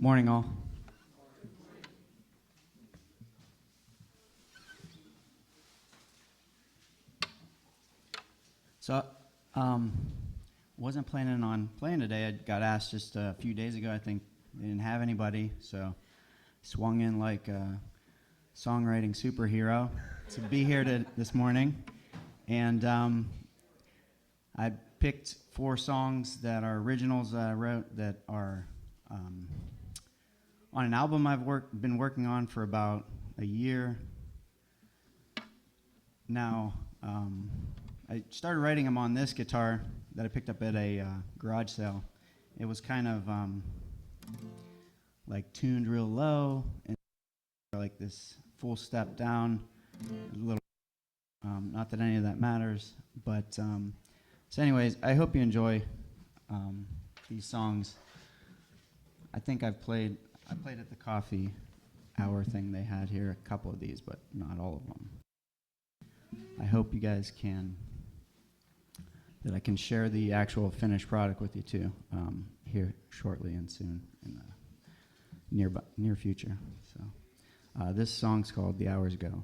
Morning, all. So, wasn't planning on playing today. I got asked just a few days ago. I think they didn't have anybody, so swung in like a songwriting superhero to be here this morning. And I picked 4 songs that are originals that I wrote that are on an album I've been working on for about a year now. I started writing them on this guitar that I picked up at a garage sale. It was kind of like tuned real low and like this full step down, a little. Not that any of that matters, but so anyways, I hope you enjoy these songs. I think I played at the coffee hour thing they had here, a couple of these, but not all of them. I hope you guys that I can share the actual finished product with you too, here shortly and soon in the near future. So this song's called "The Hours Go."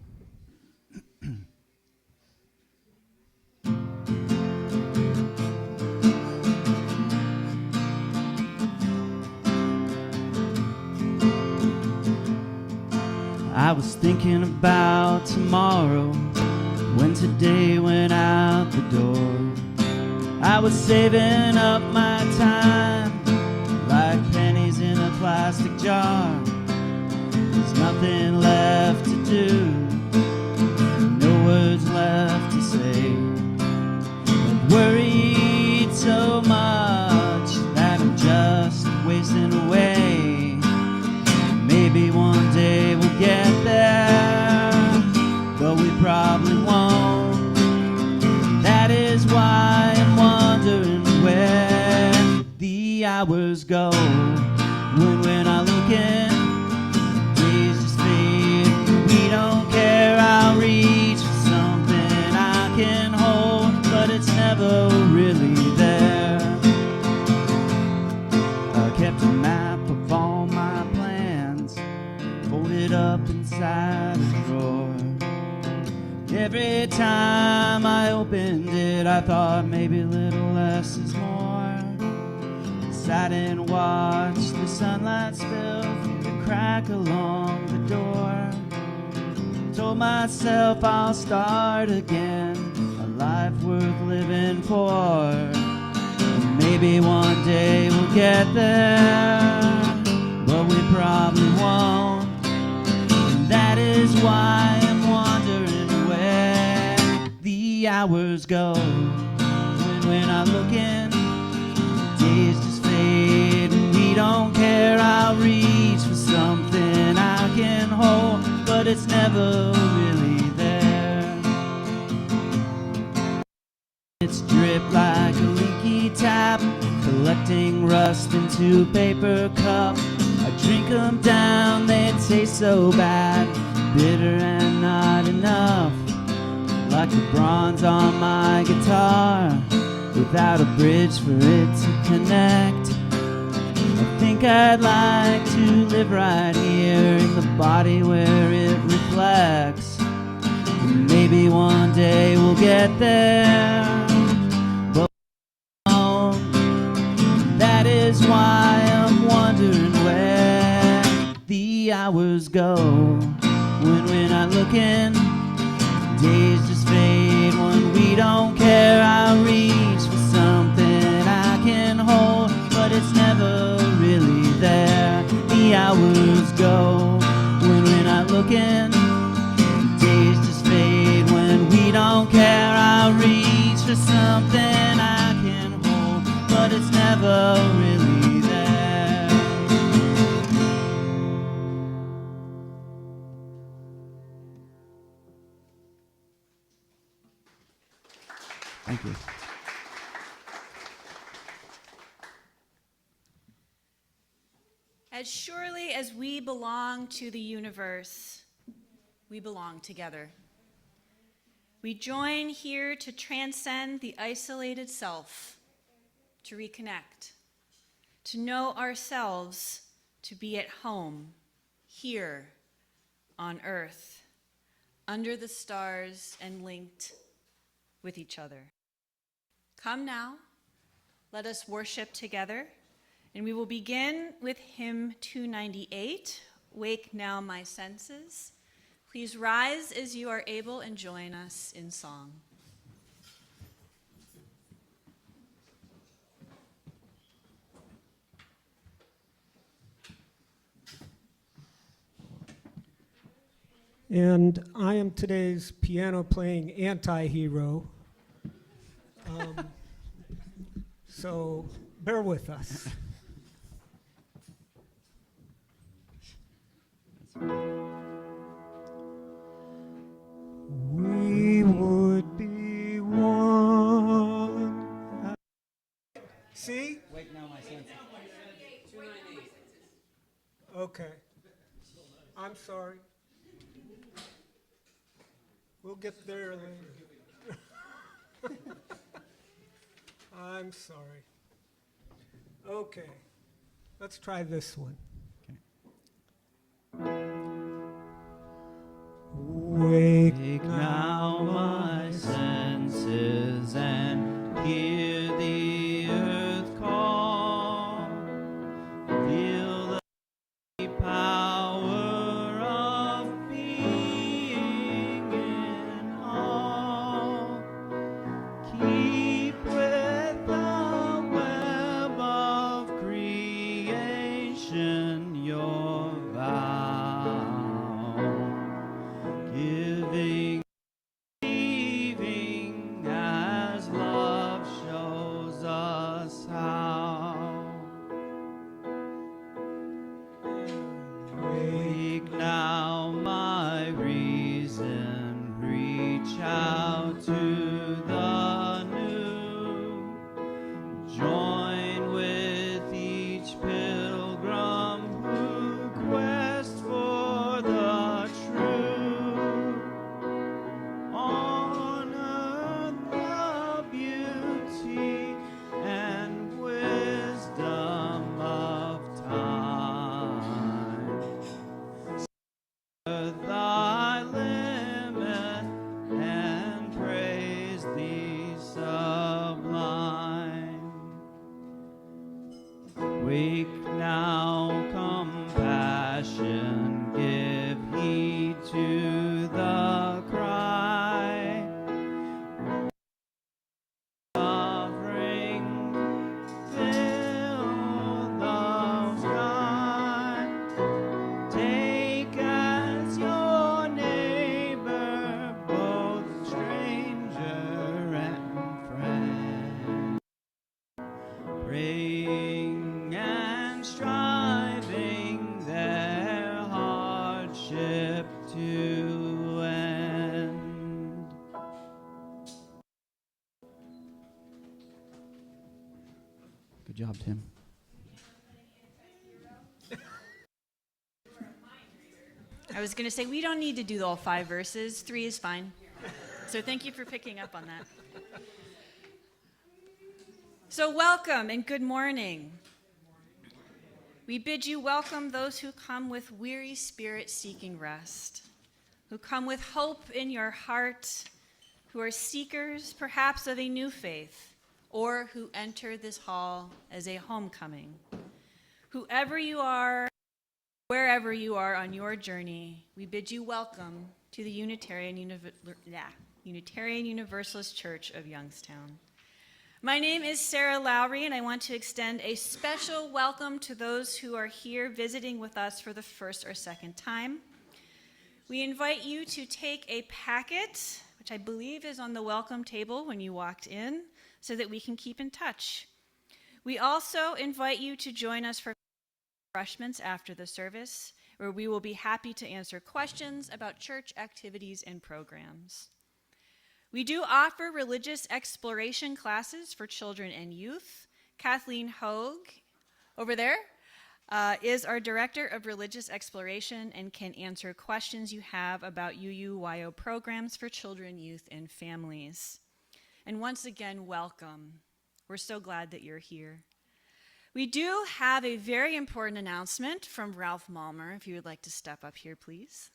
I was thinking about tomorrow when today went out the door. I was saving up my time like pennies in a plastic jar. There's nothing left to do, no words left to say. I've worried so much that I'm just wasting away. Maybe one day we'll get there, but we probably won't. That is why I'm wondering where the hours go when we're not looking. Days just fade, we don't care. I'll reach for something I can hold, but it's never really there. I kept a map of all my plans, folded up inside a drawer. Every time I opened it, I thought maybe a little less is more. Sat and watched the sunlight spill through the crack along the door. Told myself I'll start again, a life worth living for. And maybe one day we'll get there, but we probably won't. And that is why I'm wondering where the hours go when we're not looking. Days just fade and we don't care. I'll reach for something I can hold, but it's never really there. It's dripped like a leaky tap, collecting rust into a paper cup. I drink them down, they taste so bad, bitter and not enough. Like the bronze on my guitar, without a bridge for it to connect. I think I'd like to live right here in the body where it reflects. And maybe one day we'll get there, but we won't. That is why I'm wondering where the hours go when we're not looking. Days just fade when we don't care. I'll reach for something I can hold, but it's never really there. The hours go when we're not looking. Days just fade when we don't care. I'll reach for something I can hold, but it's never really there. Thank you. As surely as we belong to the universe, we belong together. We join here to transcend the isolated self, to reconnect, to know ourselves, to be at home, here on earth, under the stars and linked with each other. Come now, let us worship together, and we will begin with hymn 298, Wake Now My Senses. Please rise as you are able and join us in song. And I am today's piano-playing anti-hero. So bear with us. We would be one. See? Wake now my senses. Okay. I'm sorry. We'll get there later. I'm sorry. Okay. Let's try this one. Wake Wake now my senses and hear the earth call. Feel the power of being in all. Keep with the web of creation your vow. Giving, leaving as love shows us how. Wake now my reason, reach out to the new. Join with each pilgrim who quests for the true. On earth the beauty and wisdom of time. Thy limit and praise thee sublime. Wake now, compassion, give heed to the cry. Suffering, fill the sky. Take as your neighbor both stranger and friend. Praying and striving their hardship to end. Good job, Tim. I was going to say, we don't need to do all 5 verses. 3 is fine. So thank you for picking up on that. So welcome and good morning. We bid you welcome those who come with weary spirit seeking rest, who come with hope in your heart, who are seekers perhaps of a new faith, or who enter this hall as a homecoming. Whoever you are, wherever you are on your journey, we bid you welcome to the Unitarian Universalist Church of Youngstown. My name is Sarah Lowry, and I want to extend a special welcome to those who are here visiting with us for the first or second time. We invite you to take a packet, which I believe is on the welcome table when you walked in, so that we can keep in touch. We also invite you to join us for refreshments after the service, where we will be happy to answer questions about church activities and programs. We do offer religious exploration classes for children and youth. Kathleen Hogue, over there, is our Director of Religious Exploration and can answer questions you have about UUYO programs for children, youth, and families. And once again, welcome. We're so glad that you're here. We do have a very important announcement from Ralph Malmer, if you would like to step up here, please.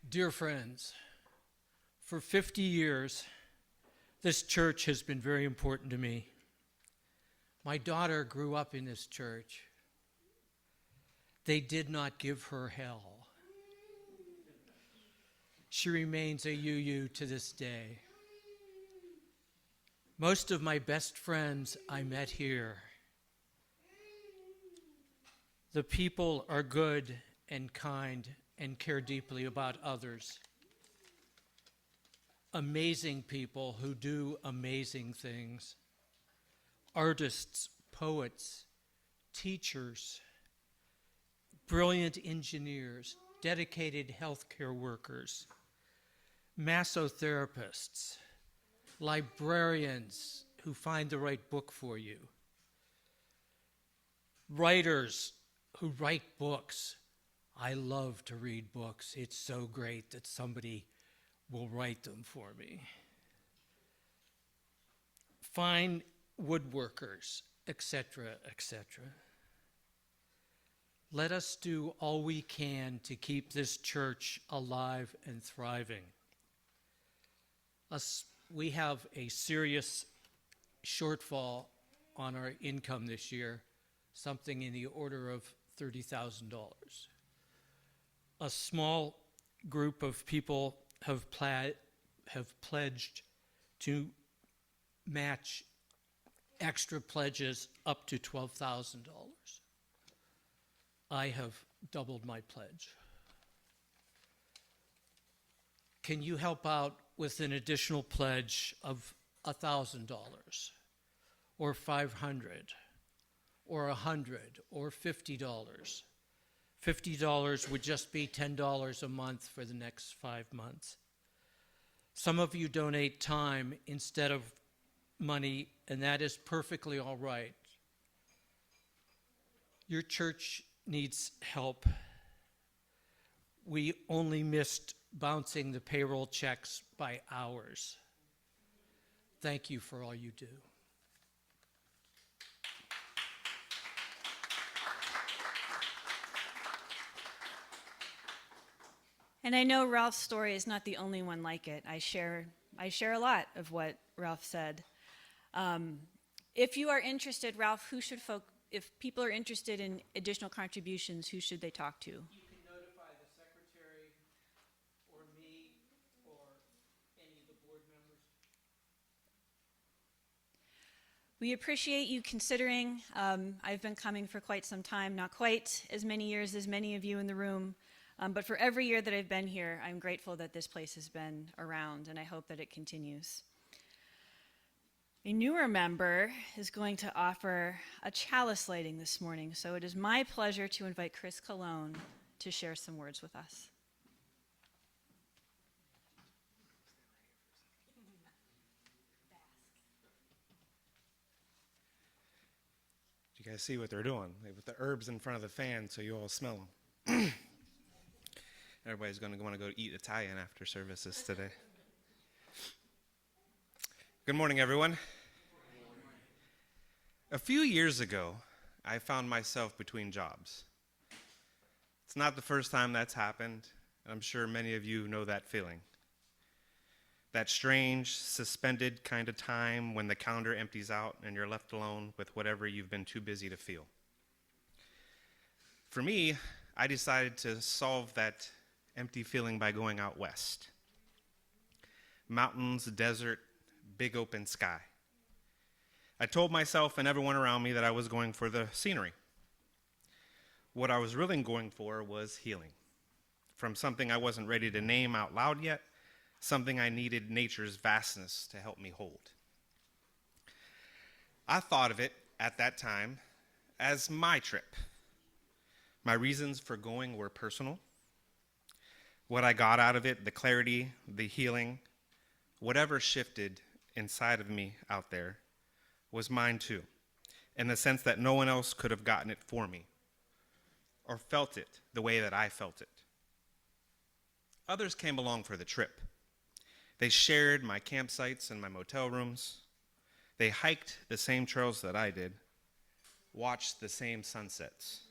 Dear friends, for 50 years, this church has been very important to me. My daughter grew up in this church. They did not give her hell. She remains a UU to this day. Most of my best friends I met here. The people are good and kind and care deeply about others. Amazing people who do amazing things. Artists, poets, teachers, brilliant engineers, dedicated healthcare workers, massotherapists, librarians who find the right book for you, writers who write books. I love to read books. It's so great that somebody will write them for me. Fine woodworkers, etc., etc. Let us do all we can to keep this church alive and thriving. We have a serious shortfall on our income this year, something in the order of $30,000. A small group of people have pledged to match extra pledges up to $12,000. I have doubled my pledge. Can you help out with an additional pledge of $1,000 or $500 or $100 or $50? $50 would just be $10 a month for the next 5 months. Some of you donate time instead of money, and that is perfectly all right. Your church needs help. We only missed bouncing the payroll checks by hours. Thank you for all you do. And I know Ralph's story is not the only one like it. I share a lot of what Ralph said. If you are interested, Ralph, if people are interested in additional contributions, who should they talk to? You can notify the secretary or me or any of the board members. We appreciate you considering. I've been coming for quite some time, not quite as many years as many of you in the room. But for every year that I've been here, I'm grateful that this place has been around, and I hope that it continues. A newer member is going to offer a chalice lighting this morning, so it is my pleasure to invite Chris Colon to share some words with us. You guys see what they're doing? They put the herbs in front of the fan so you all smell them. Everybody's going to want to go eat Italian after services today. Good morning, everyone. A few years ago, I found myself between jobs. It's not the first time that's happened, and I'm sure many of you know that feeling. That strange, suspended kind of time when the calendar empties out and you're left alone with whatever you've been too busy to feel. For me, I decided to solve that empty feeling by going out west. Mountains, desert, big open sky. I told myself and everyone around me that I was going for the scenery. What I was really going for was healing. From something I wasn't ready to name out loud yet, something I needed nature's vastness to help me hold. I thought of it at that time as my trip. My reasons for going were personal. What I got out of it, the clarity, the healing, whatever shifted inside of me out there was mine too, in the sense that no one else could have gotten it for me or felt it the way that I felt it. Others came along for the trip. They shared my campsites and my motel rooms. They hiked the same trails that I did, watched the same sunsets.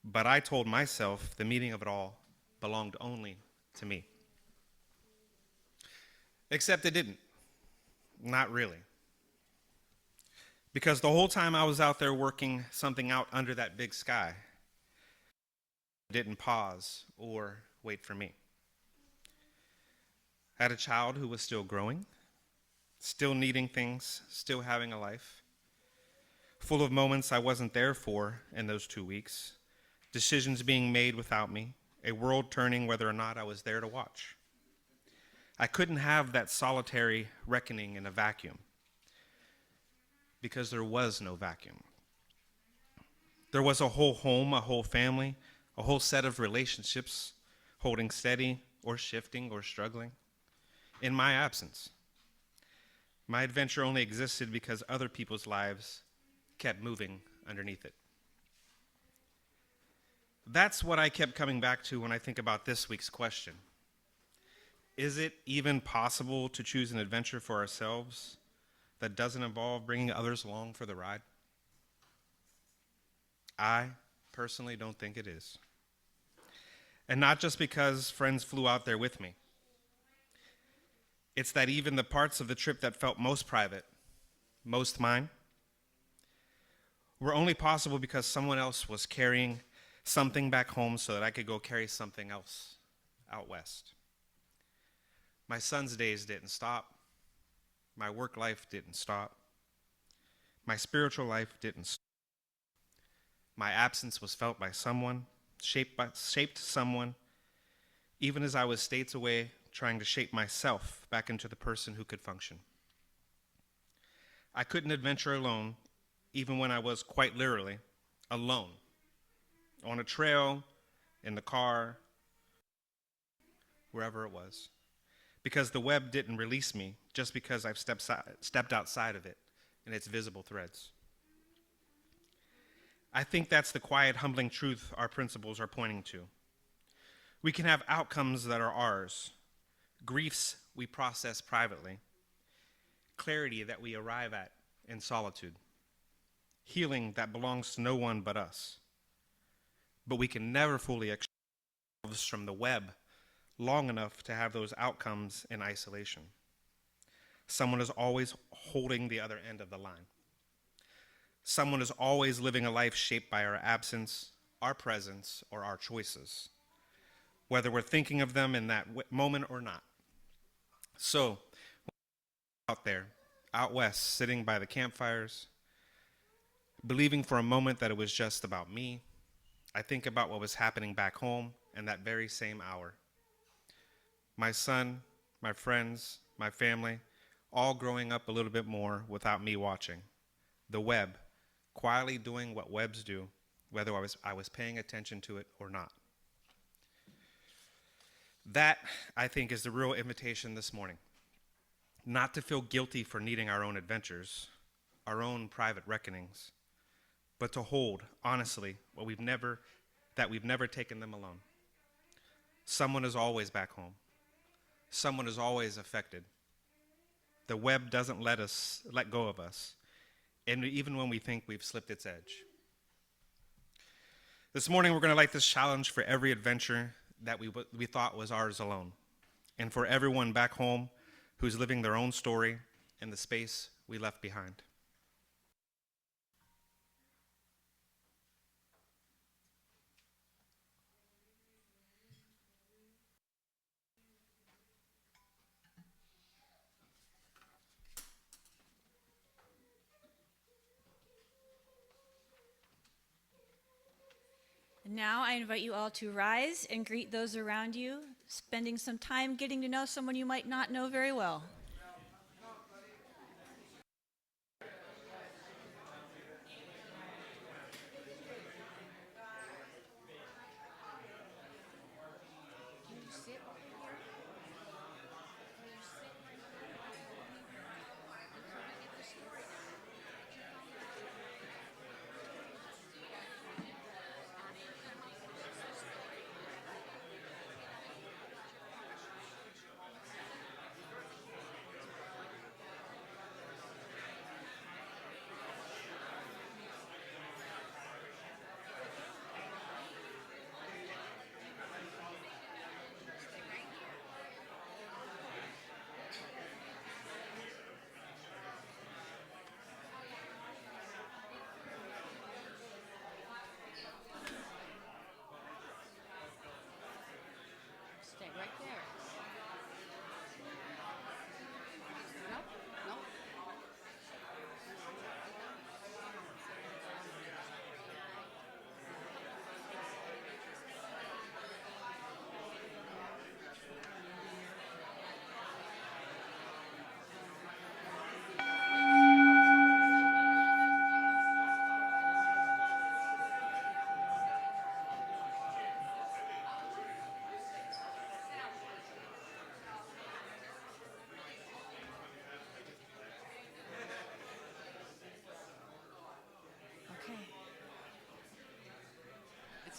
But I told myself the meaning of it all belonged only to me. Except it didn't. Not really. Because the whole time I was out there working something out under that big sky, it didn't pause or wait for me. I had a child who was still growing, still needing things, still having a life, full of moments I wasn't there for in those 2 weeks, decisions being made without me, a world turning whether or not I was there to watch. I couldn't have that solitary reckoning in a vacuum because there was no vacuum. There was a whole home, a whole family, a whole set of relationships holding steady or shifting or struggling in my absence. My adventure only existed because other people's lives kept moving underneath it. That's what I kept coming back to when I think about this week's question. Is it even possible to choose an adventure for ourselves that doesn't involve bringing others along for the ride? I personally don't think it is. And not just because friends flew out there with me. It's that even the parts of the trip that felt most private, most mine, were only possible because someone else was carrying something back home so that I could go carry something else out west. My son's days didn't stop. My work life didn't stop. My spiritual life didn't stop. My absence was felt by someone, shaped someone, even as I was states away trying to shape myself back into the person who could function. I couldn't adventure alone, even when I was quite literally alone, on a trail, in the car, wherever it was, because the web didn't release me just because I've stepped outside of it and its visible threads. I think that's the quiet, humbling truth our principles are pointing to. We can have outcomes that are ours, griefs we process privately, clarity that we arrive at in solitude, healing that belongs to no one but us. But we can never fully extract ourselves from the web long enough to have those outcomes in isolation. Someone is always holding the other end of the line. Someone is always living a life shaped by our absence, our presence, or our choices, whether we're thinking of them in that moment or not. So, out there, out west, sitting by the campfires, believing for a moment that it was just about me, I think about what was happening back home in that very same hour. My son, my friends, my family, all growing up a little bit more without me watching. The web, quietly doing what webs do, whether I was paying attention to it or not. That, I think, is the real invitation this morning. Not to feel guilty for needing our own adventures, our own private reckonings, but to hold, honestly, we've never taken them alone. Someone is always back home. Someone is always affected. The web doesn't let go of us, and even when we think we've slipped its edge. This morning, we're going to light this challenge for every adventure that we thought was ours alone, and for everyone back home who's living their own story in the space we left behind. Now I invite you all to rise and greet those around you, spending some time getting to know someone you might not know very well.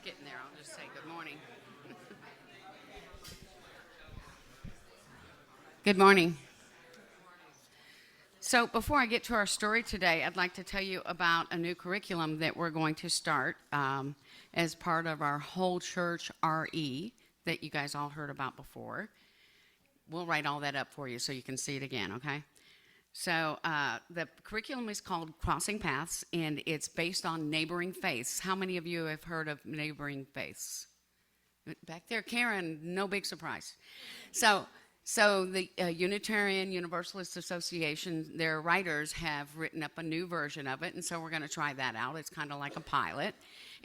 getting there. I'll just say good morning. Good morning. So before I get to our story today, I'd like to tell you about a new curriculum that we're going to start as part of our whole church RE that you guys all heard about before. We'll write all that up for you so you can see it again, okay? So the curriculum is called Crossing Paths, and it's based on neighboring faiths. How many of you have heard of neighboring faiths? Back there, Karen, no big surprise. So the Unitarian Universalist Association, their writers have written up a new version of it, and so we're going to try that out. It's kind of like a pilot.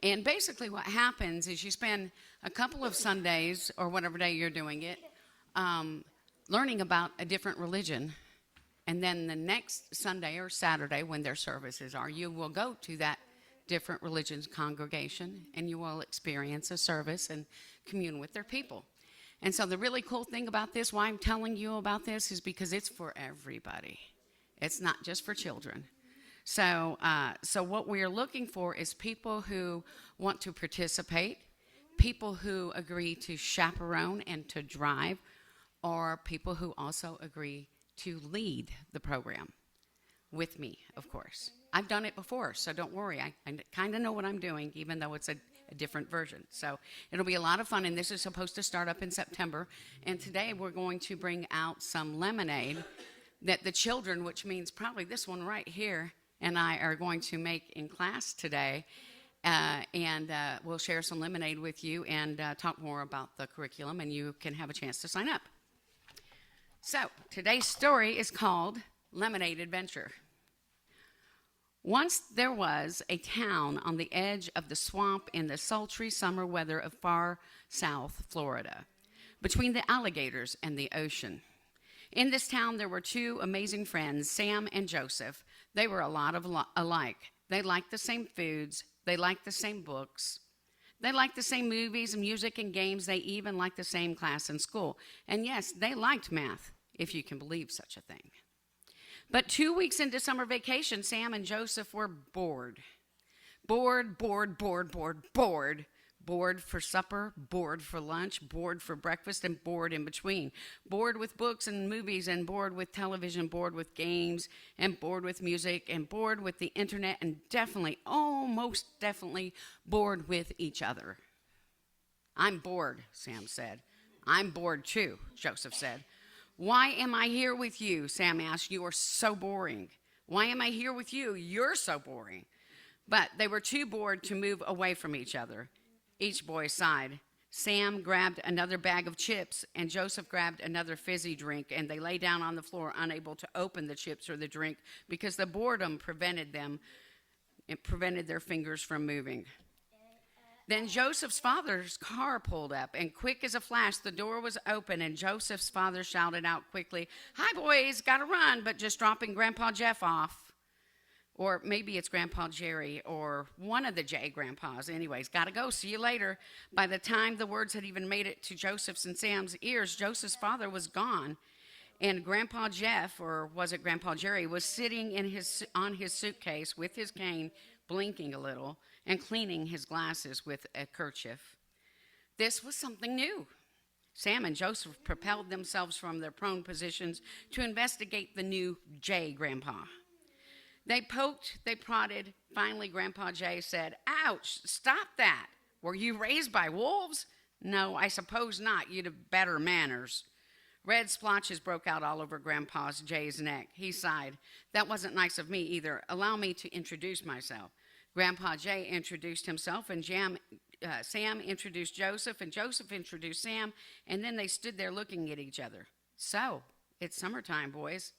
And basically what happens is you spend a couple of Sundays, or whatever day you're doing it, learning about a different religion. And then the next Sunday or Saturday when their services are, you will go to that different religion's congregation, and you will experience a service and commune with their people. And so the really cool thing about this, why I'm telling you about this, is because it's for everybody. It's not just for children. So what we are looking for is people who want to participate, people who agree to chaperone and to drive, or people who also agree to lead the program with me, of course. I've done it before, so don't worry. I kind of know what I'm doing, even though it's a different version. So it'll be a lot of fun, and this is supposed to start up in September. And today we're going to bring out some lemonade that the children, which means probably this one right here, and I are going to make in class today. And we'll share some lemonade with you and talk more about the curriculum, and you can have a chance to sign up. So today's story is called Lemonade Adventure. Once there was a town on the edge of the swamp in the sultry summer weather of far south Florida, between the alligators and the ocean. In this town, there were two amazing friends, Sam and Joseph. They were a lot alike. They liked the same foods. They liked the same books. They liked the same movies and music and games. They even liked the same class in school. And yes, they liked math, if you can believe such a thing. But 2 weeks into summer vacation, Sam and Joseph were bored. Bored for supper, bored for lunch, bored for breakfast, and bored in between. Bored with books and movies, and bored with television, bored with games, and bored with music, and bored with the internet, and almost definitely bored with each other. I'm bored, Sam said. I'm bored too, Joseph said. Why am I here with you? Sam asked. You are so boring. Why am I here with you? You're so boring. But they were too bored to move away from each other. Each boy sighed. Sam grabbed another bag of chips, and Joseph grabbed another fizzy drink, and they lay down on the floor, unable to open the chips or the drink because the boredom prevented their fingers from moving. Then Joseph's father's car pulled up, and quick as a flash, the door was open, and Joseph's father shouted out quickly, "Hi, boys, gotta run," but just dropping Grandpa Jeff off. Or maybe it's Grandpa Jerry or one of the J grandpas. Anyways, gotta go. See you later. By the time the words had even made it to Joseph's and Sam's ears, Joseph's father was gone. And Grandpa Jeff, or was it Grandpa Jerry, was sitting on his suitcase with his cane, blinking a little, and cleaning his glasses with a kerchief. This was something new. Sam and Joseph propelled themselves from their prone positions to investigate the new J grandpa. They poked, they prodded. Finally, Grandpa J said, "Ouch, stop that. Were you raised by wolves?" "No, I suppose not. You'd have better manners." Red splotches broke out all over Grandpa J's neck. He sighed. "That wasn't nice of me either. Allow me to introduce myself." Grandpa J introduced himself, and Sam introduced Joseph, and Joseph introduced Sam, and then they stood there looking at each other. "So, it's summertime, boys.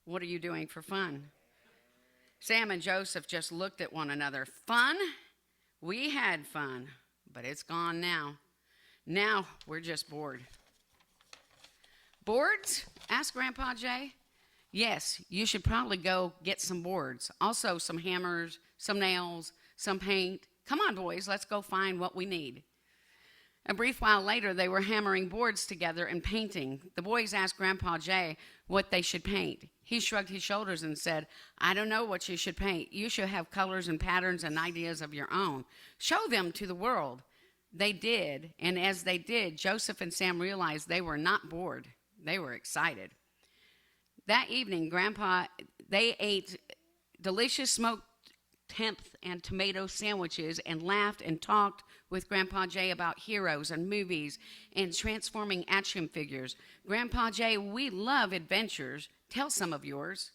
What are you doing for fun?" Sam and Joseph just looked at one another. "Fun? We had fun, but it's gone now. Now we're just bored." "Boards?" asked Grandpa J. "Yes, you should probably go get some boards. Also some hammers, some nails, some paint. Come on, boys, let's go find what we need." A brief while later, they were hammering boards together and painting. The boys asked Grandpa J what they should paint. He shrugged his shoulders and said, "I don't know what you should paint. You should have colors and patterns and ideas of your own. Show them to the world." They did, and as they did, Joseph and Sam realized they were not bored. They were excited. That evening, they ate delicious smoked hemp and tomato sandwiches and laughed and talked with Grandpa Jay about heroes and movies and transforming action figures. Grandpa Jay, we love adventures. Tell some of yours.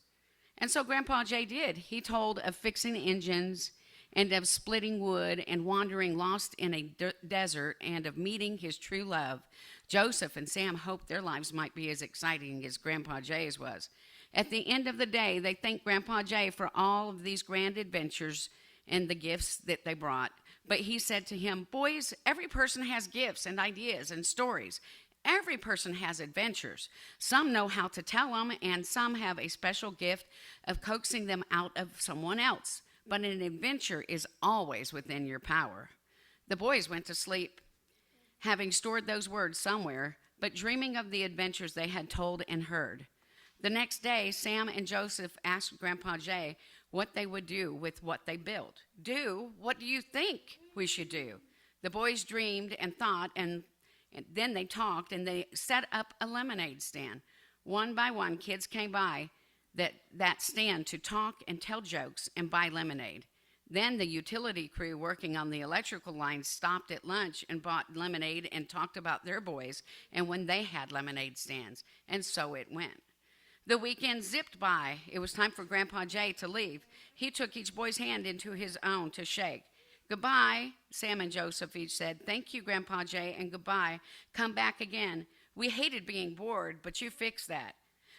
And so Grandpa Jay did. He told of fixing engines and of splitting wood and wandering lost in a desert and of meeting his true love. Joseph and Sam hoped their lives might be as exciting as Grandpa Jay's was. At the end of the day, they thanked Grandpa Jay for all of these grand adventures and the gifts that they brought. But he said to him, boys, every person has gifts and ideas and stories. Every person has adventures. Some know how to tell them, and some have a special gift of coaxing them out of someone else. But an adventure is always within your power. The boys went to sleep, having stored those words somewhere, but dreaming of the adventures they had told and heard. The next day, Sam and Joseph asked Grandpa Jay what they would do with what they built. What do you think we should do? The boys dreamed and thought, and then they talked, and they set up a lemonade stand. One by one, kids came by that stand to talk and tell jokes and buy lemonade. Then the utility crew working on the electrical lines stopped at lunch and bought lemonade and talked about their boys and when they had lemonade stands. And so it went. The weekend zipped by. It was time for Grandpa Jay to leave. He took each boy's hand into his own to shake. Goodbye, Sam and Joseph each said. Thank you, Grandpa Jay, and goodbye. Come back again. We hated being bored, but you fixed that.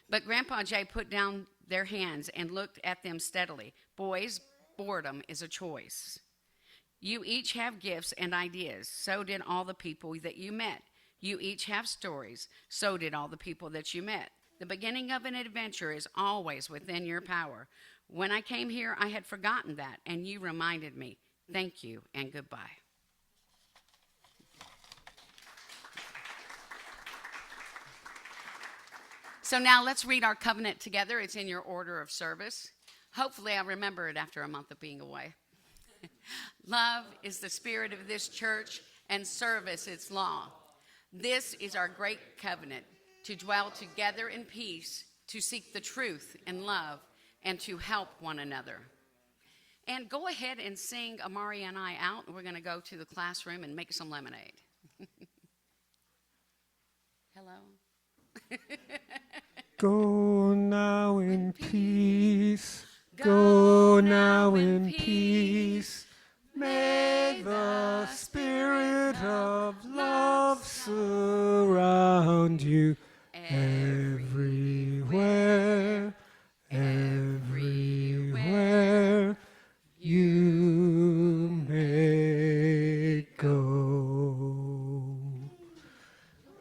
But Grandpa Jay put down their hands and looked at them steadily. Boys, boredom is a choice. You each have gifts and ideas. So did all the people that you met. You each have stories. So did all the people that you met. The beginning of an adventure is always within your power. When I came here, I had forgotten that, and you reminded me. Thank you and goodbye. So now let's read our covenant together. It's in your order of service. Hopefully I'll remember it after a month of being away. Love is the spirit of this church, and service its law. This is our great covenant, to dwell together in peace, to seek the truth in love, and to help one another. And go ahead and sing Amari and I out. We're going to go to the classroom and make some lemonade. Hello? Go now in peace. Go now in peace. May the spirit of love surround you everywhere, everywhere you may go.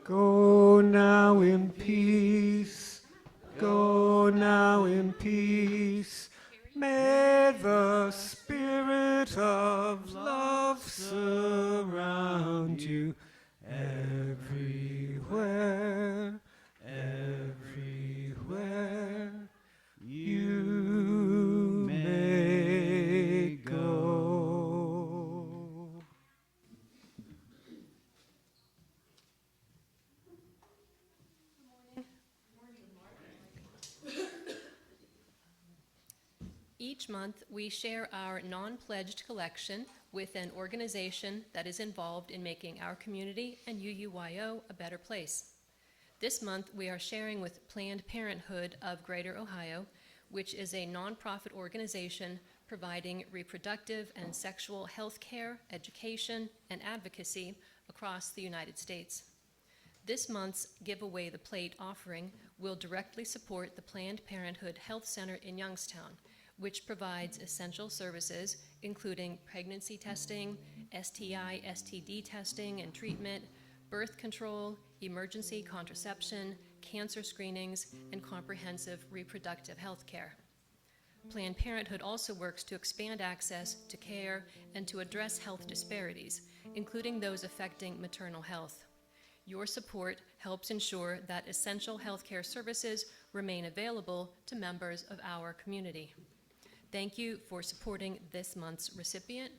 Go now in peace. Go now in peace. May the spirit of love surround you everywhere, everywhere you may go. Each month, we share our non-pledged collection with an organization that is involved in making our community and UUYO a better place. This month, we are sharing with Planned Parenthood of Greater Ohio, which is a nonprofit organization providing reproductive and sexual health care, education, and advocacy across the United States. This month's Give Away the Plate offering will directly support the Planned Parenthood Health Center in Youngstown, which provides essential services including pregnancy testing, STI, STD testing and treatment, birth control, emergency contraception, cancer screenings, and comprehensive reproductive health care. Planned Parenthood also works to expand access to care and to address health disparities, including those affecting maternal health. Your support helps ensure that essential healthcare services remain available to members of our community. Thank you for supporting this month's recipient.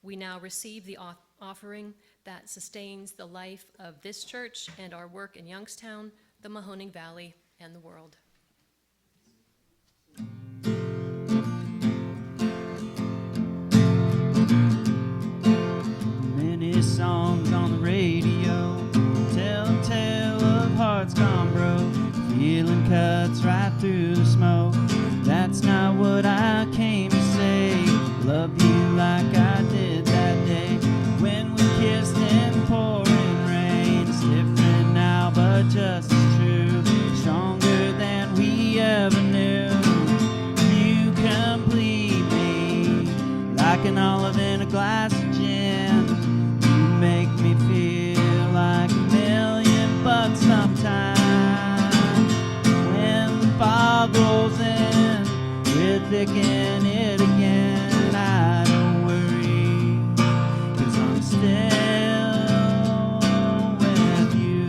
We now receive the offering that sustains the life of this church and our work in Youngstown, the Mahoning Valley, and the world. Many songs on the radio tell a tale of hearts gone broke, feeling cuts right through the smoke. That's not what I came to say. Love you like I did that day when we kissed in pouring rain. It's different now, but just as true, stronger than we ever knew. You complete me like an olive in a glass of gin. You make me feel like $1,000,000 sometimes. When the fog rolls in, we're thinking it again. I don't worry, 'cause I'm still with you.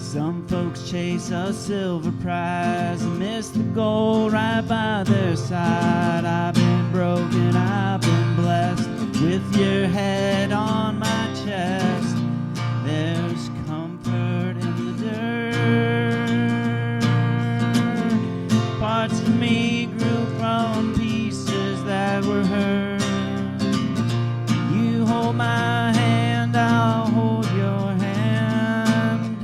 Some folks chase a silver prize and miss the goal right by their side. I've been broken, I've been blessed with your head on my chest. There's comfort in the dirt. Parts of me grew from pieces that were hurt. You hold my hand, I'll hold your hand.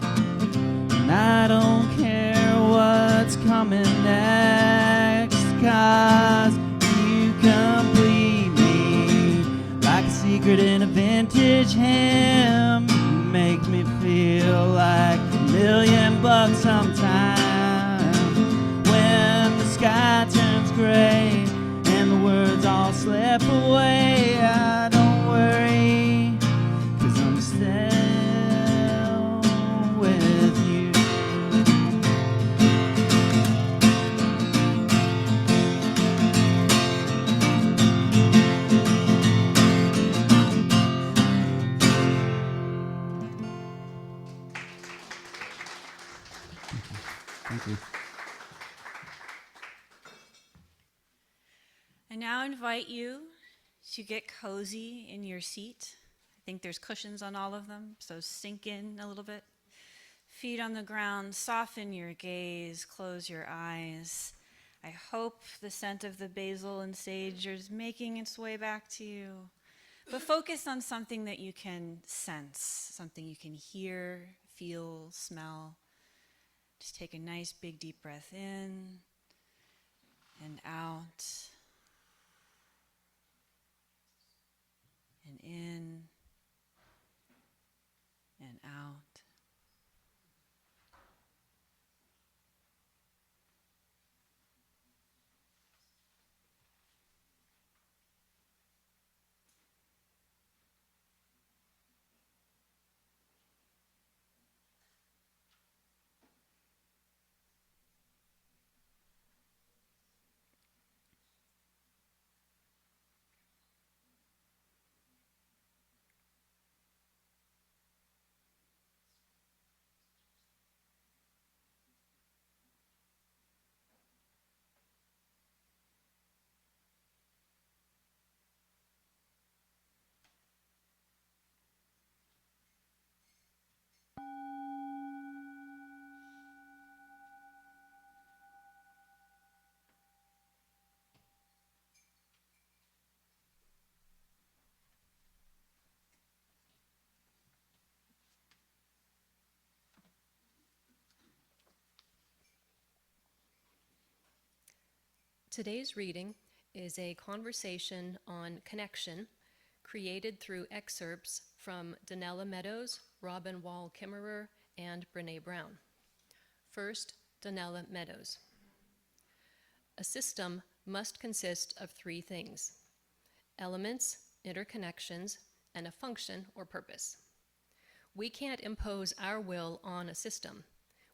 And I don't care what's coming next, 'cause you complete me like a secret in a vintage hymn. You make me feel like $1,000,000 sometime. When the sky turns gray and the words all slip away, I don't worry, 'cause I'm still with you. Thank you. I now invite you to get cozy in your seat. I think there's cushions on all of them, so sink in a little bit. Feet on the ground, soften your gaze, close your eyes. I hope the scent of the basil and sage is making its way back to you. But focus on something that you can sense, something you can hear, feel, smell. Just take a nice big deep breath in and out. And in and out. Today's reading is a conversation on connection created through excerpts from Donella Meadows, Robin Wall Kimmerer, and Brene Brown. First, Donella Meadows. A system must consist of three things: elements, interconnections, and a function or purpose. We can't impose our will on a system.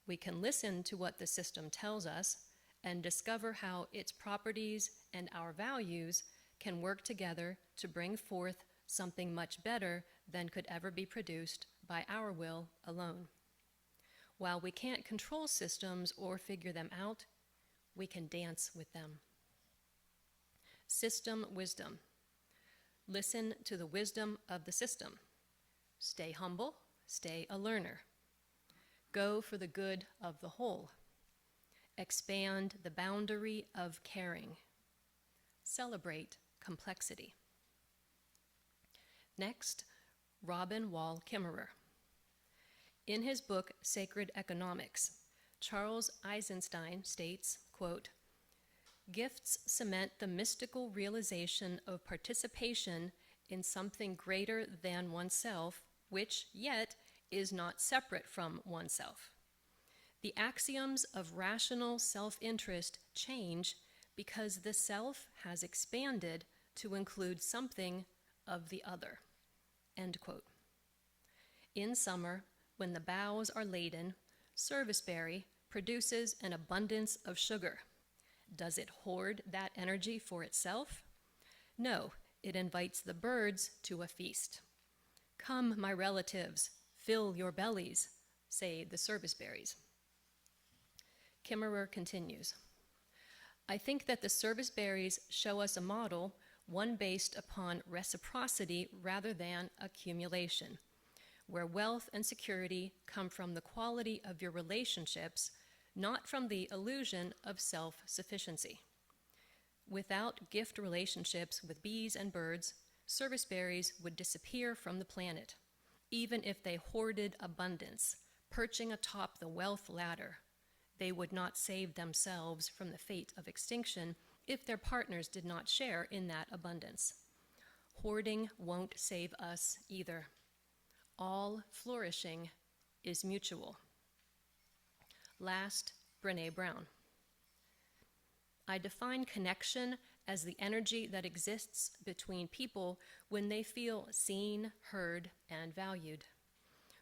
We can listen to what the system tells us and discover how its properties and our values can work together to bring forth something much better than could ever be produced by our will alone. While we can't control systems or figure them out, we can dance with them. System wisdom. Listen to the wisdom of the system. Stay humble, stay a learner. Go for the good of the whole. Expand the boundary of caring. Celebrate complexity. Next, Robin Wall Kimmerer. In his book, Sacred Economics, Charles Eisenstein states, quote, "Gifts cement the mystical realization of participation in something greater than oneself, which yet is not separate from oneself. The axioms of rational self-interest change because the self has expanded to include something of the other." End quote. In summer, when the boughs are laden, serviceberry produces an abundance of sugar. Does it hoard that energy for itself? No, it invites the birds to a feast. "Come, my relatives, fill your bellies," say the serviceberries. Kimmerer continues, "I think that the serviceberries show us a model, one based upon reciprocity rather than accumulation, where wealth and security come from the quality of your relationships, not from the illusion of self-sufficiency. Without gift relationships with bees and birds, serviceberries would disappear from the planet, even if they hoarded abundance, perching atop the wealth ladder. They would not save themselves from the fate of extinction if their partners did not share in that abundance. Hoarding won't save us either. All flourishing is mutual." Last, Brené Brown. "I define connection as the energy that exists between people when they feel seen, heard, and valued,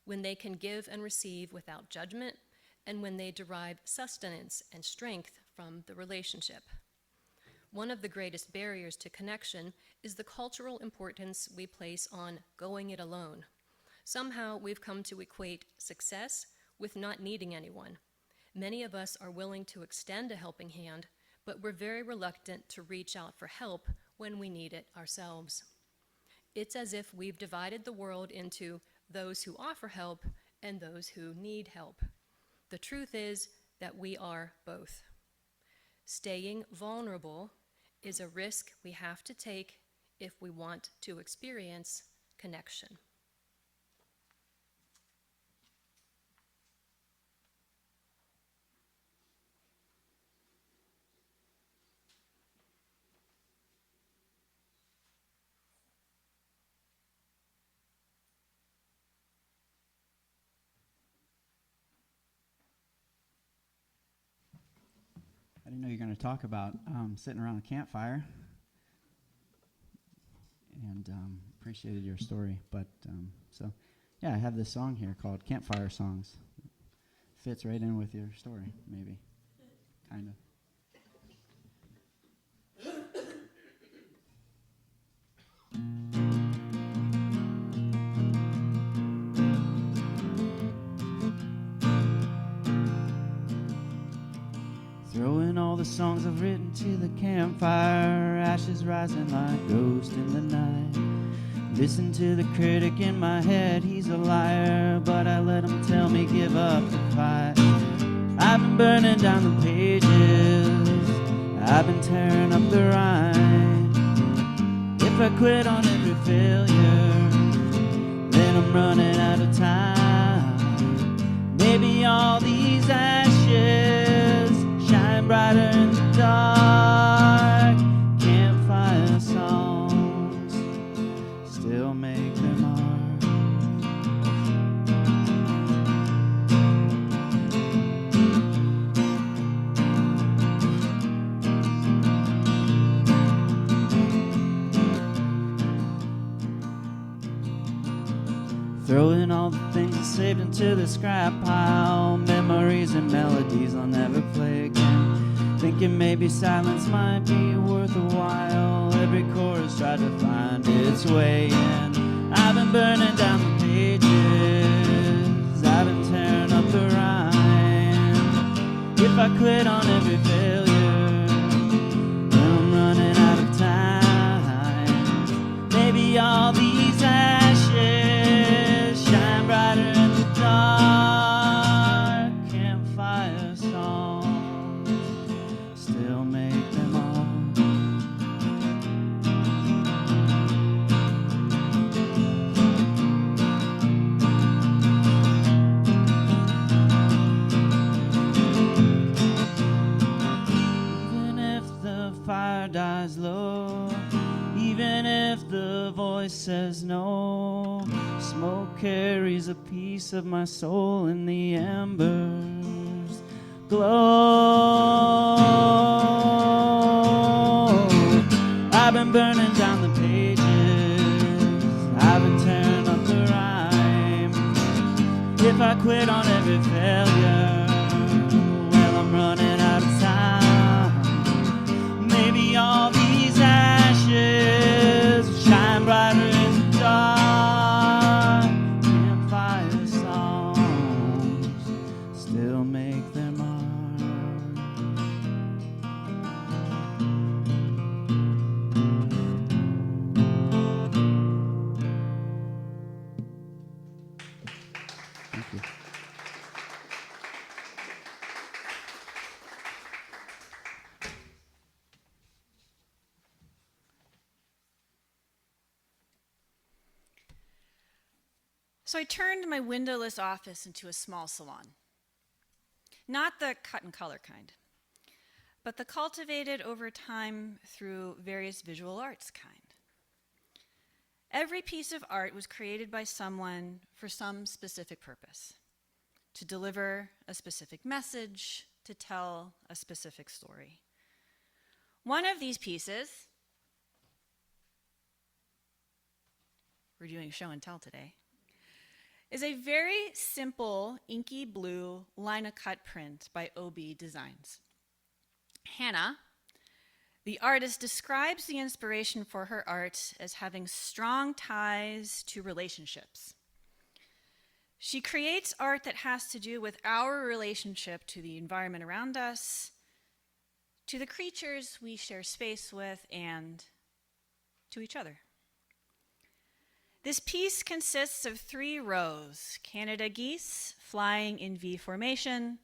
when they can give and receive without judgment, and when they derive sustenance and strength from the relationship. One of the greatest barriers to connection is the cultural importance we place on going it alone. Somehow we've come to equate success with not needing anyone. Many of us are willing to extend a helping hand, but we're very reluctant to reach out for help when we need it ourselves. It's as if we've divided the world into those who offer help and those who need help. The truth is that we are both. Staying vulnerable is a risk we have to take if we want to experience connection." I didn't know you were going to talk about sitting around a campfire, and appreciated your story. But so, yeah, I have this song here called Campfire Songs. Fits right in with your story, maybe, kind of. Throwing all the songs I've written to the campfire, ashes rising like ghosts in the night. Listen to the critic in my head, he's a liar, but I let him tell me give up the fight. I've been burning down the pages, I've been tearing up the rhyme. If I quit on every failure, then I'm running out of time. Maybe all these ashes shine brighter in the dark. Campfire songs still make their mark. Throwing all the things I saved into the scrap pile, memories and melodies I'll never play again. Thinking maybe silence might be worth a while. Every chorus tried to find its way in. I've been burning down the pages, I've been tearing up the rhyme. If I quit on every failure, then I'm running out of time. Maybe all these ashes shine brighter in the dark. Campfire songs still make them all. Even if the fire dies low, even if the voice says no, smoke carries a piece of my soul in the embers glow. I've been burning down the pages, I've been tearing up the rhyme. If I quit on every failure, well, I'm running out of time. Maybe all these ashes shine brighter in the dark. Campfire songs still make their mark. Thank you. So I turned my windowless office into a small salon. Not the cut and color kind, but the cultivated over time through various visual arts kind. Every piece of art was created by someone for some specific purpose, to deliver a specific message, to tell a specific story. One of these pieces, we're doing show and tell today, is a very simple inky blue line-a-cut print by OB Designs. Hannah, the artist, describes the inspiration for her art as having strong ties to relationships. She creates art that has to do with our relationship to the environment around us, to the creatures we share space with, and to each other. This piece consists of 3 rows: Canada geese flying in V formation,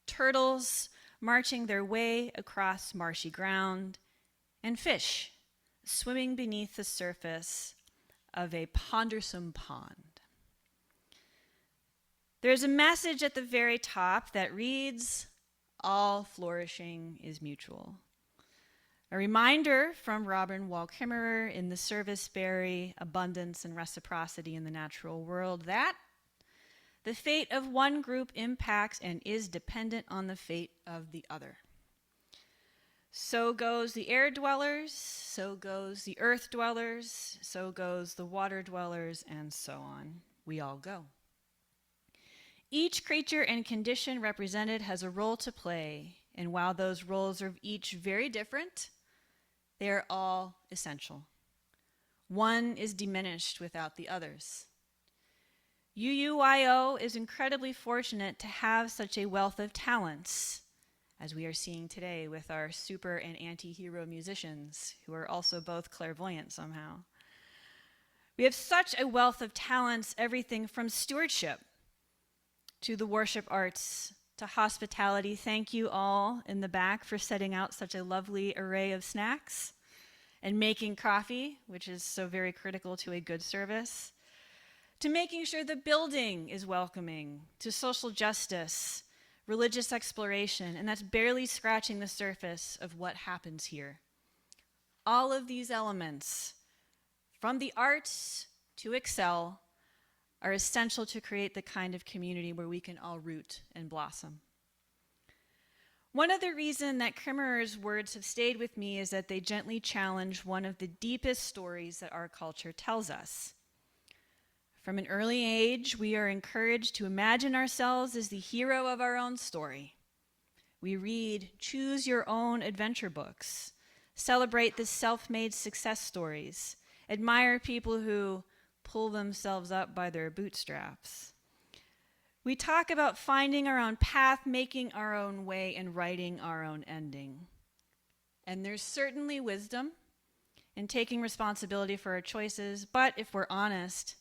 turtles marching their way across marshy ground, and fish swimming beneath the surface of a pondersome pond. There's a message at the very top that reads, "All flourishing is mutual." A reminder from Robin Wall Kimmerer in The Service Berry, Abundance and Reciprocity in the Natural World, that the fate of one group impacts and is dependent on the fate of the other. So goes the air dwellers, so goes the earth dwellers, so goes the water dwellers, and so on. We all go. Each creature and condition represented has a role to play, and while those roles are each very different, they are all essential. One is diminished without the others. UUYO is incredibly fortunate to have such a wealth of talents, as we are seeing today with our super and anti-hero musicians, who are also both clairvoyant somehow. We have such a wealth of talents, everything from stewardship to the worship arts to hospitality. Thank you all in the back for setting out such a lovely array of snacks and making coffee, which is so very critical to a good service, to making sure the building is welcoming, to social justice, religious exploration, and that's barely scratching the surface of what happens here. All of these elements, from the arts to excel, are essential to create the kind of community where we can all root and blossom. One of the reasons that Kimmerer's words have stayed with me is that they gently challenge one of the deepest stories that our culture tells us. From an early age, we are encouraged to imagine ourselves as the hero of our own story. We read choose your own adventure books, celebrate the self-made success stories, admire people who pull themselves up by their bootstraps. We talk about finding our own path, making our own way, and writing our own ending. And there's certainly wisdom in taking responsibility for our choices, but if we're honest,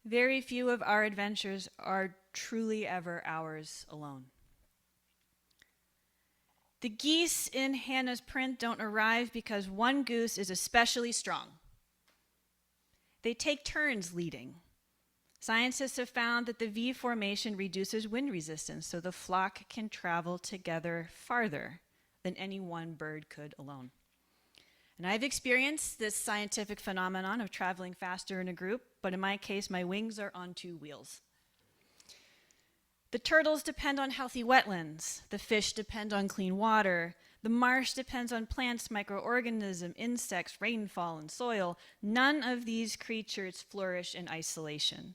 very few of our adventures are truly ever ours alone. The geese in Hannah's print don't arrive because one goose is especially strong. They take turns leading. Scientists have found that the V formation reduces wind resistance, so the flock can travel together farther than any one bird could alone. And I've experienced this scientific phenomenon of traveling faster in a group, but in my case, my wings are on two wheels. The turtles depend on healthy wetlands. The fish depend on clean water. The marsh depends on plants, microorganisms, insects, rainfall, and soil. None of these creatures flourish in isolation.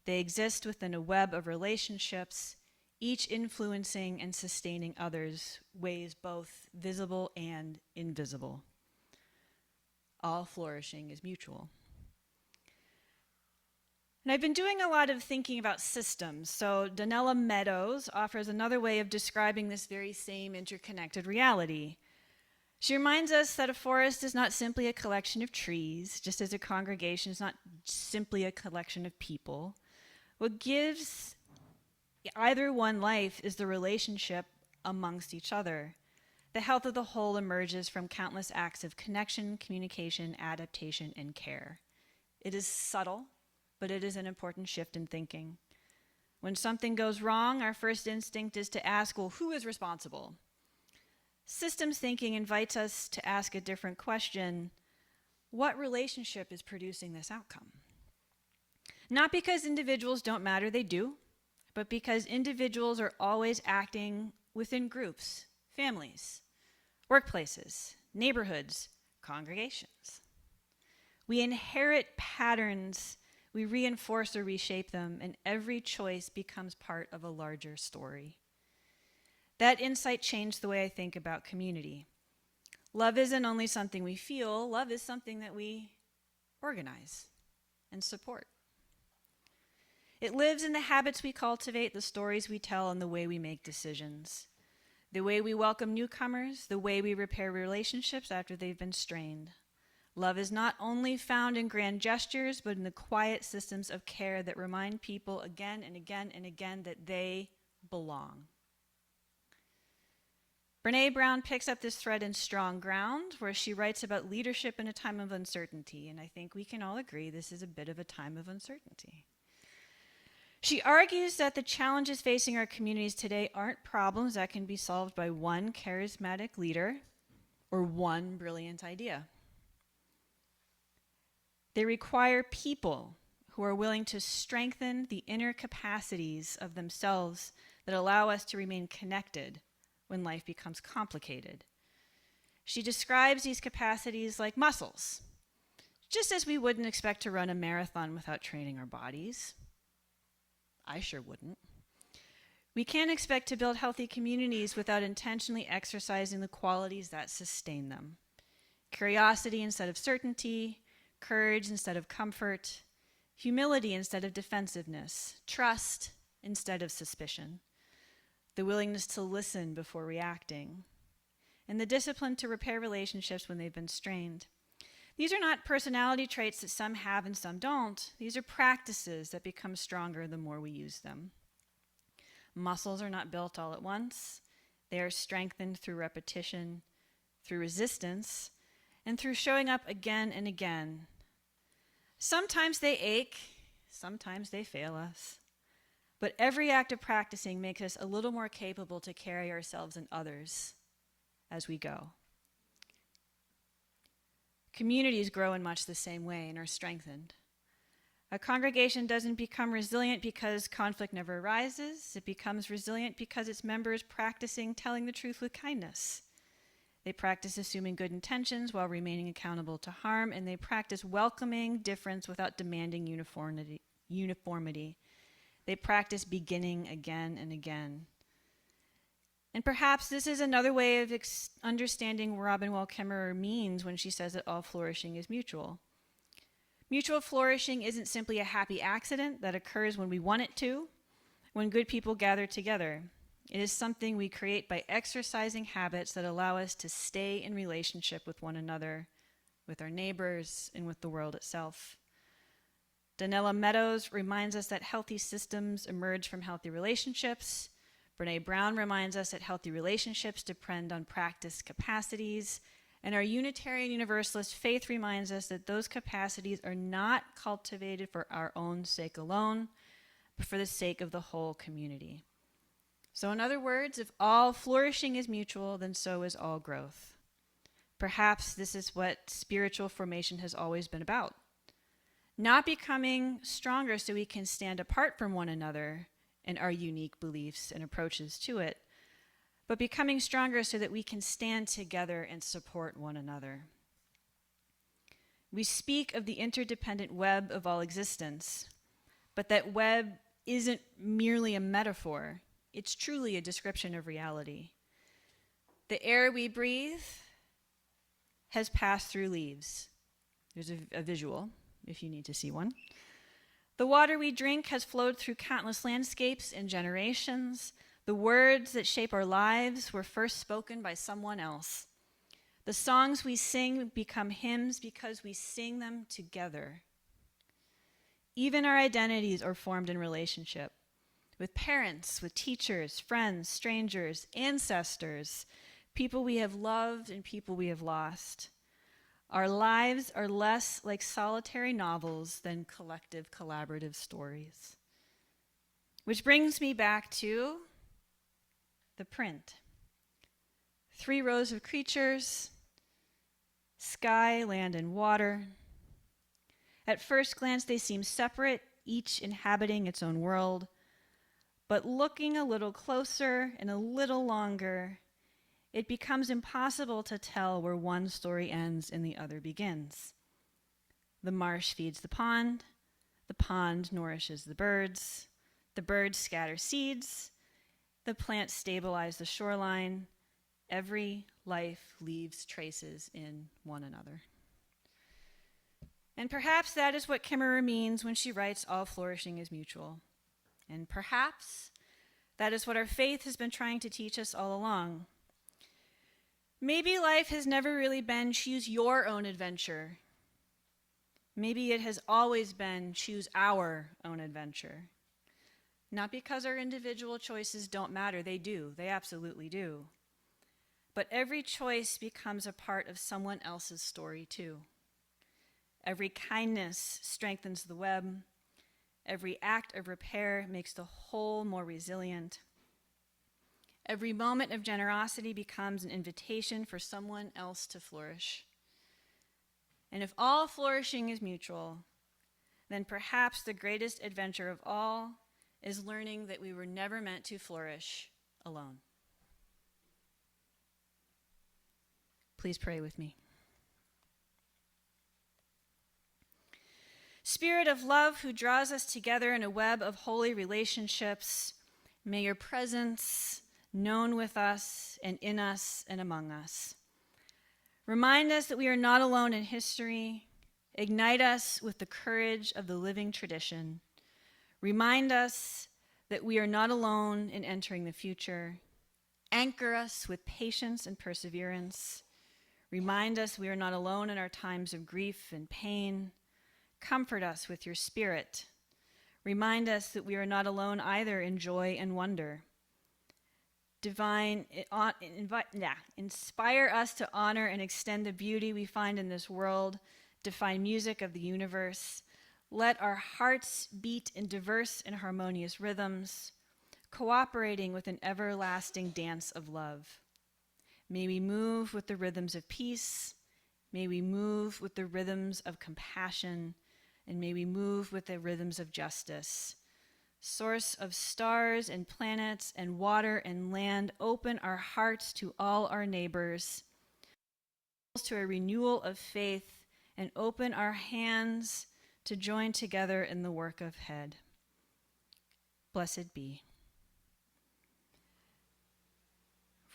They exist within a web of relationships, each influencing and sustaining others, ways both visible and invisible. All flourishing is mutual. And I've been doing a lot of thinking about systems, so Donella Meadows offers another way of describing this very same interconnected reality. She reminds us that a forest is not simply a collection of trees, just as a congregation is not simply a collection of people. What gives either one life is the relationship amongst each other. The health of the whole emerges from countless acts of connection, communication, adaptation, and care. It is subtle, but it is an important shift in thinking. When something goes wrong, our first instinct is to ask, well, who is responsible? Systems thinking invites us to ask a different question. What relationship is producing this outcome? Not because individuals don't matter, they do, but because individuals are always acting within groups, families, workplaces, neighborhoods, congregations. We inherit patterns, we reinforce or reshape them, and every choice becomes part of a larger story. That insight changed the way I think about community. Love isn't only something we feel, love is something that we organize and support. It lives in the habits we cultivate, the stories we tell, and the way we make decisions. The way we welcome newcomers, the way we repair relationships after they've been strained. Love is not only found in grand gestures, but in the quiet systems of care that remind people again and again and again that they belong. Brené Brown picks up this thread in Strong Ground, where she writes about leadership in a time of uncertainty, and I think we can all agree this is a bit of a time of uncertainty. She argues that the challenges facing our communities today aren't problems that can be solved by one charismatic leader or one brilliant idea. They require people who are willing to strengthen the inner capacities of themselves that allow us to remain connected when life becomes complicated. She describes these capacities like muscles, just as we wouldn't expect to run a marathon without training our bodies. I sure wouldn't. We can't expect to build healthy communities without intentionally exercising the qualities that sustain them. Curiosity instead of certainty, courage instead of comfort, humility instead of defensiveness, trust instead of suspicion, the willingness to listen before reacting, and the discipline to repair relationships when they've been strained. These are not personality traits that some have and some don't. These are practices that become stronger the more we use them. Muscles are not built all at once. They are strengthened through repetition, through resistance, and through showing up again and again. Sometimes they ache, sometimes they fail us. But every act of practicing makes us a little more capable to carry ourselves and others as we go. Communities grow in much the same way and are strengthened. A congregation doesn't become resilient because conflict never arises. It becomes resilient because its members practicing telling the truth with kindness. They practice assuming good intentions while remaining accountable to harm, and they practice welcoming difference without demanding uniformity. They practice beginning again and again. And perhaps this is another way of understanding what Robin Wall Kimmerer means when she says that all flourishing is mutual. Mutual flourishing isn't simply a happy accident that occurs when we want it to, when good people gather together. It is something we create by exercising habits that allow us to stay in relationship with one another with our neighbors, and with the world itself. Donella Meadows reminds us that healthy systems emerge from healthy relationships. Brene Brown reminds us that healthy relationships depend on practice capacities. And our Unitarian Universalist faith reminds us that those capacities are not cultivated for our own sake alone, but for the sake of the whole community. So in other words, if all flourishing is mutual, then so is all growth. Perhaps this is what spiritual formation has always been about. Not becoming stronger so we can stand apart from one another and our unique beliefs and approaches to it, but becoming stronger so that we can stand together and support one another. We speak of the interdependent web of all existence, but that web isn't merely a metaphor. It's truly a description of reality. The air we breathe has passed through leaves. There's a visual, if you need to see one. The water we drink has flowed through countless landscapes and generations. The words that shape our lives were first spoken by someone else. The songs we sing become hymns because we sing them together. Even our identities are formed in relationship with parents, with teachers, friends, strangers, ancestors, people we have loved and people we have lost. Our lives are less like solitary novels than collective, collaborative stories. Which brings me back to the print. 3 rows of creatures, sky, land, and water. At first glance, they seem separate, each inhabiting its own world. But looking a little closer and a little longer, it becomes impossible to tell where one story ends and the other begins. The marsh feeds the pond nourishes the birds scatter seeds, the plants stabilize the shoreline. Every life leaves traces in one another. And perhaps that is what Kimmerer means when she writes, all flourishing is mutual. And perhaps that is what our faith has been trying to teach us all along. Maybe life has never really been choose your own adventure. Maybe it has always been choose our own adventure. Not because our individual choices don't matter, they do, they absolutely do. But every choice becomes a part of someone else's story too. Every kindness strengthens the web. Every act of repair makes the whole more resilient. Every moment of generosity becomes an invitation for someone else to flourish. And if all flourishing is mutual, then perhaps the greatest adventure of all is learning that we were never meant to flourish alone. Please pray with me. Spirit of love who draws us together in a web of holy relationships, may your presence known with us and in us and among us. Remind us that we are not alone in history. Ignite us with the courage of the living tradition. Remind us that we are not alone in entering the future. Anchor us with patience and perseverance. Remind us we are not alone in our times of grief and pain. Comfort us with your spirit. Remind us that we are not alone either in joy and wonder. Inspire us to honor and extend the beauty we find in this world, define music of the universe. Let our hearts beat in diverse and harmonious rhythms, cooperating with an everlasting dance of love. May we move with the rhythms of peace. May we move with the rhythms of compassion. And may we move with the rhythms of justice. Source of stars and planets and water and land, open our hearts to all our neighbors, to a renewal of faith, and open our hands to join together in the work of head. Blessed be.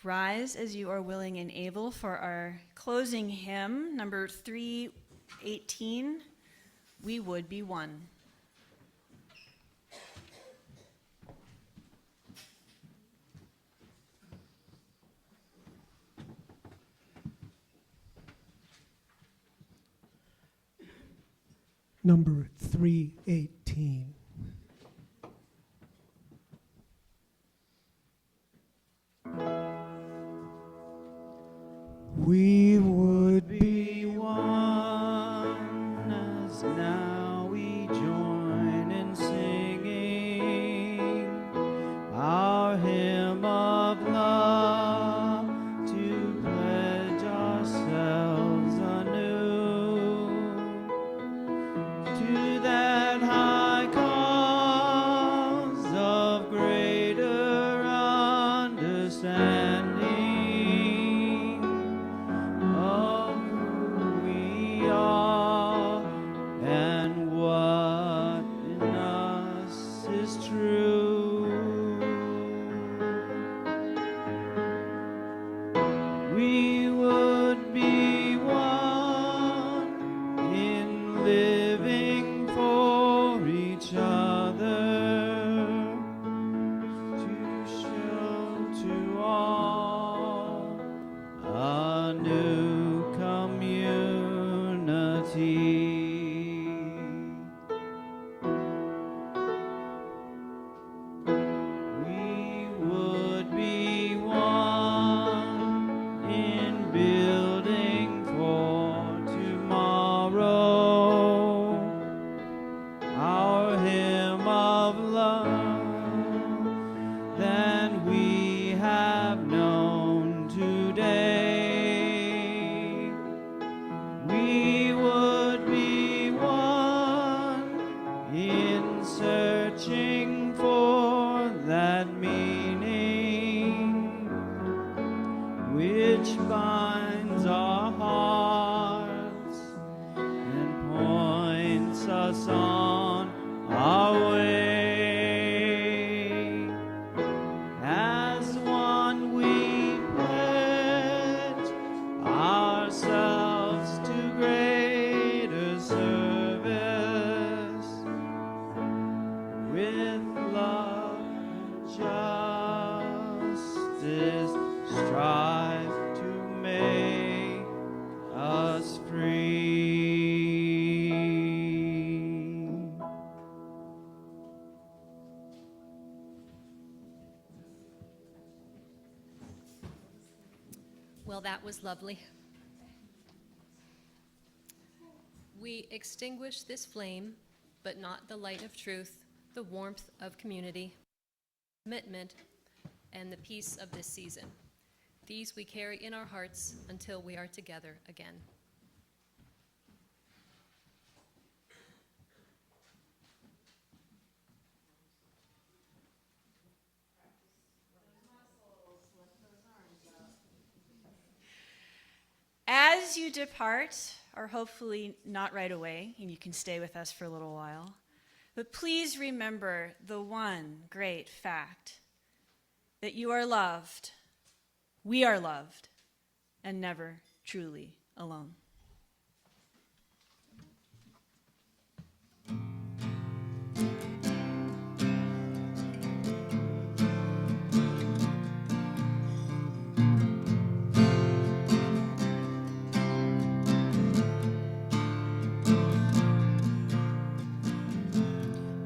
Rise as you are willing and able for our closing hymn, number 318, We Would Be One. number 318. We would be one as now we join in singing our hymn of love to pledge ourselves anew to that high cause of greater understanding of who we are and what in us is true. We would be one in living for each other to show to all a new community. We would be one in building for tomorrow our hymn of love than we have known today. We would be one in searching for that meaning which binds our hearts and points us on our way. As one we pledge ourselves to greater service with love and justice strive to make us free. Well, that was lovely. We extinguish this flame, but not the light of truth, the warmth of community, commitment, and the peace of this season. These we carry in our hearts until we are together again. As you depart, or hopefully not right away, and you can stay with us for a little while, but please remember the one great fact that you are loved, we are loved, and never truly alone.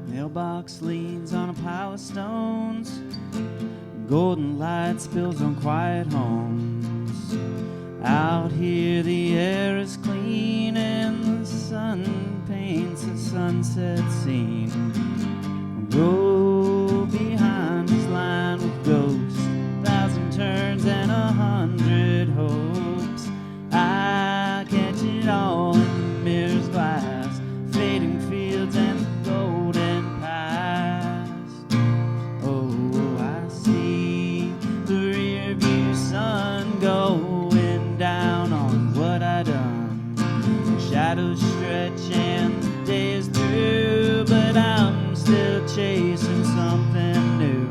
Mailbox leans on a pile of stones. Golden light spills on quiet homes. Out here the air is clean and the sun paints a sunset scene. Go behind this line with ghosts, 1,000 turns and 100 hopes. I catch it all in the mirror's glass, fading fields and the golden past. Oh, I see the rear view sun going down on what I done. Shadows stretch and the day is through, but I'm still chasing something new.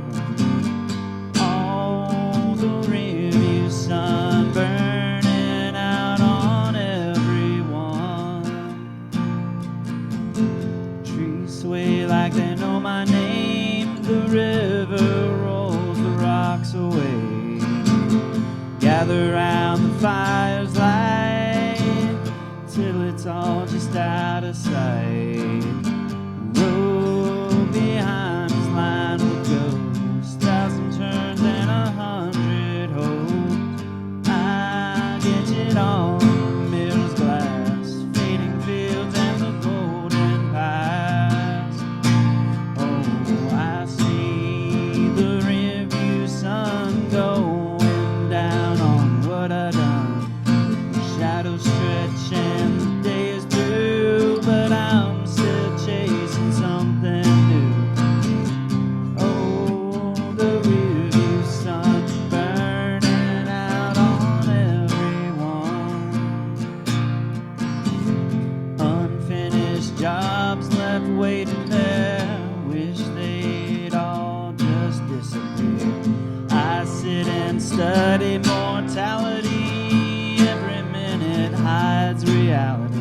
Oh, the rear view sun burning out on everyone. Trees sway like they know my name. The river rolls the rocks away. Gather round the fire's light till it's all just just out of sight. Road behind his line with ghosts, 1,000 turns and 100 hopes. I get it all, mirror's glass, fading fields and the golden past. Oh, I see the rearview sun going down on what I done. The shadows stretch and the day is through, but I'm still chasing something new. Oh, the rearview sun burning out on everyone. Unfinished jobs left waiting there, wish they'd all just disappear. I sit and study mortality, every minute hides reality.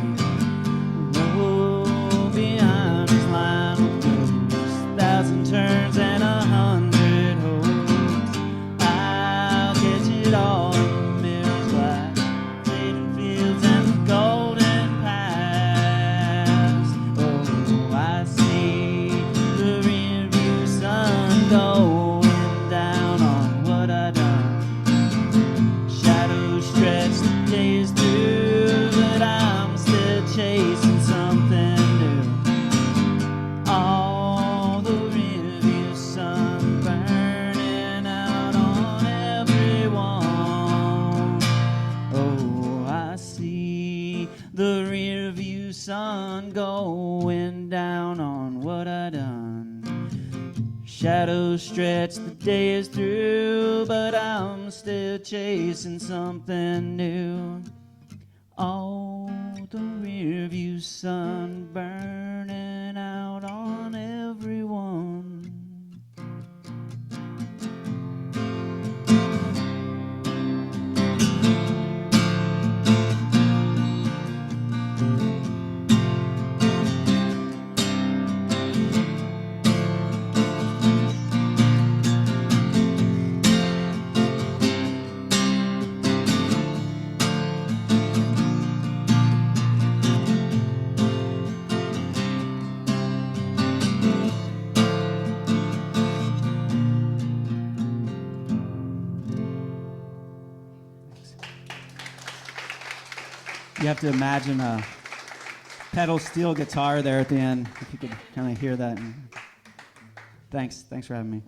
Roll behind his line of ghosts, 1,000 turns and 100 hopes. I'll catch it all in the mirror's glass, fading fields and the golden past. Oh, I see the rearview sun going down on what I done. Shadows stretch, the day is through, but I'm still chasing something new. All the rearview sun burning out on everyone. Oh, I see the rearview sun going down on what I done. Shadows stretch, the day is through, but I'm still chasing something new. Oh, the rearview sun burning out on everyone. You have to imagine a pedal steel guitar there at the end, if you could kind of hear that. Thanks for having me.